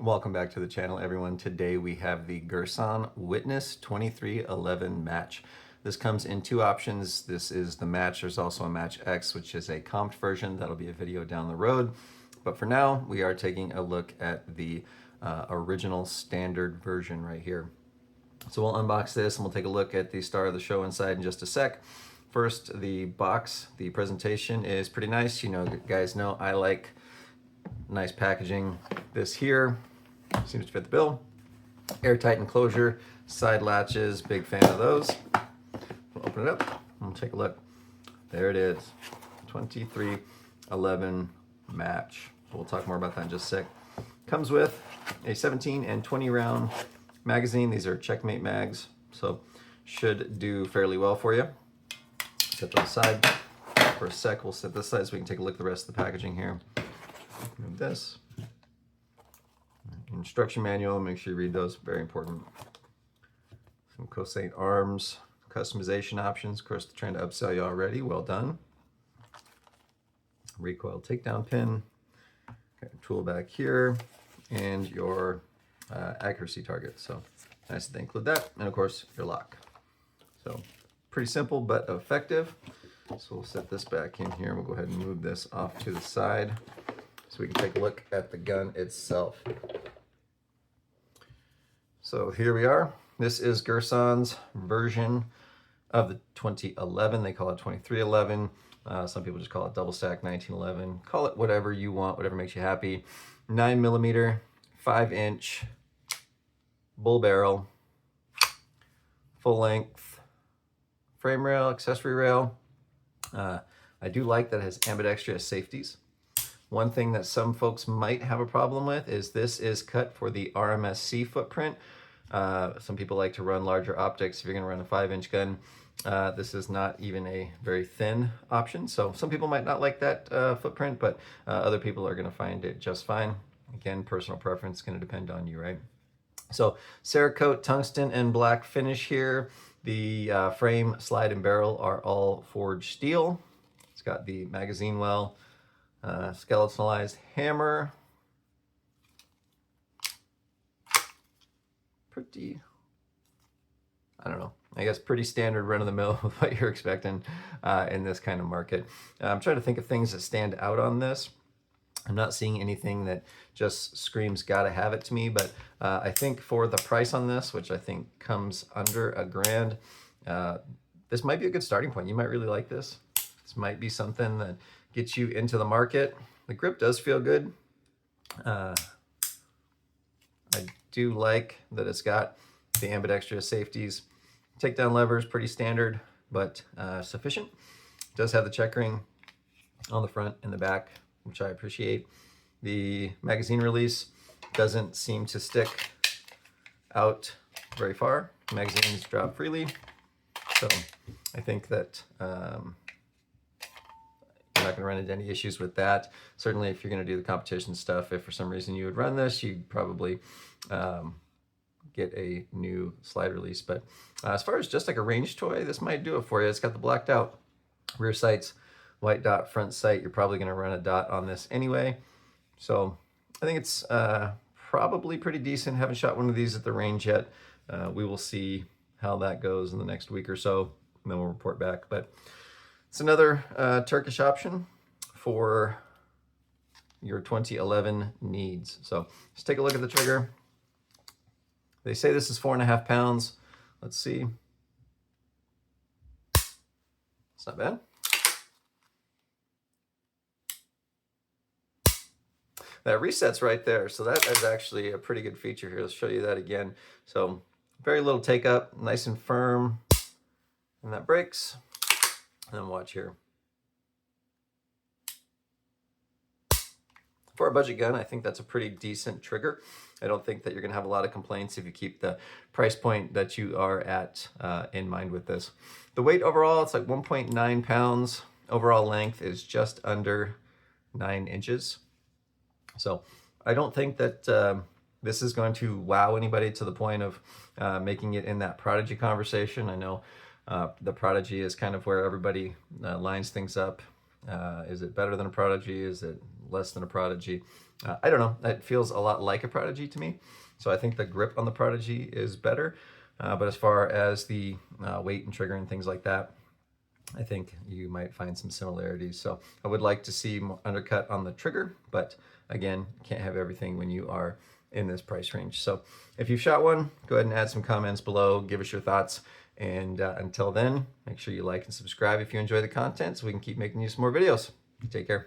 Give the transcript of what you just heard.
Welcome back to the channel, everyone. Today we have the Girsan Witness 2311 match. This comes in two options. This is the match. There's also a match X, which is a comped version. That'll be a video down the road. But for now, we are taking a look at the original standard version right here. So we'll unbox this and we'll take a look at the star of the show inside in just a sec. First, the box, the presentation is pretty nice. You know, guys know I like nice packaging. This here seems to fit the bill. Airtight enclosure, side latches, big fan of those. We'll open it up and we'll take a look. There it is, 2311 match. We'll talk more about that in just a sec. Comes with a 17 and 20 round magazine. These are Checkmate mags, so should do fairly well for you. Set those aside for a sec. We'll set this aside so we can take a look at the rest of the packaging here. Move this. Instruction manual, make sure you read those, very important. Some Cossaint arms, customization options. Of course, they're trying to upsell you already, well done. Recoil takedown pin, okay, tool back here, and your accuracy target. So nice that they include that, and of course, your lock. So pretty simple, but effective. So we'll set this back in here. We'll go ahead and move this off to the side so we can take a look at the gun itself. So here we are. This is Girsan's version of the 2011. They call it 2311. Some people just call it double stack 1911. Call it whatever you want, whatever makes you happy. 9mm, 5-inch, bull barrel, full length frame rail, accessory rail. I do like that it has ambidextrous safeties. One thing that some folks might have a problem with is this is cut for the RMSC footprint. Some people like to run larger optics. If you're going to run a 5-inch gun, this is not even a very thin option. So some people might not like that footprint, but other people are going to find it just fine. Again, personal preference is going to depend on you, right? So Cerakote, tungsten, and black finish here. The frame, slide, and barrel are all forged steel. It's got the magazine well, skeletonalized hammer. Pretty, I don't know, I guess pretty standard run-of-the-mill with what you're expecting in this kind of market. I'm trying to think of things that stand out on this. I'm not seeing anything that just screams gotta have it to me, but I think for the price on this, which I think comes under $1,000, this might be a good starting point. You might really like this. This might be something that gets you into the market. The grip does feel good. I do like that it's got the ambidextrous safeties. Takedown levers, pretty standard, but sufficient. It does have the check ring on the front and the back, which I appreciate. The magazine release doesn't seem to stick out very far. Magazines drop freely. So I think that you're not going to run into any issues with that. Certainly if you're going to do the competition stuff, if for some reason you would run this, you'd probably get a new slide release. But as far as just like a range toy, this might do it for you. It's got the blacked out rear sights, white dot front sight. You're probably going to run a dot on this anyway. So I think it's probably pretty decent. Haven't shot one of these at the range yet. We will see how that goes in the next week or so, and then we'll report back. But it's another Turkish option for your 2011 needs. So let's take a look at the trigger. They say this is 4.5 pounds. Let's see. It's not bad. That resets right there. So that is actually a pretty good feature here. Let's show you that again. So very little take up, nice and firm. And that breaks. And then watch here. For a budget gun, I think that's a pretty decent trigger. I don't think that you're going to have a lot of complaints if you keep the price point that you are at in mind with this. The weight overall, it's like 1.9 pounds. Overall length is just under 9 inches. So I don't think that this is going to wow anybody to the point of making it in that Prodigy conversation. I know the Prodigy is kind of where everybody lines things up. Is it better than a Prodigy? Is it less than a Prodigy. I don't know, it feels a lot like a Prodigy to me. So I think the grip on the Prodigy is better. But as far as the weight and trigger and things like that, I think you might find some similarities. So I would like to see more undercut on the trigger, but again, can't have everything when you are in this price range. So if you've shot one, go ahead and add some comments below, give us your thoughts. And until then, make sure you like and subscribe if you enjoy the content so we can keep making you some more videos. Take care.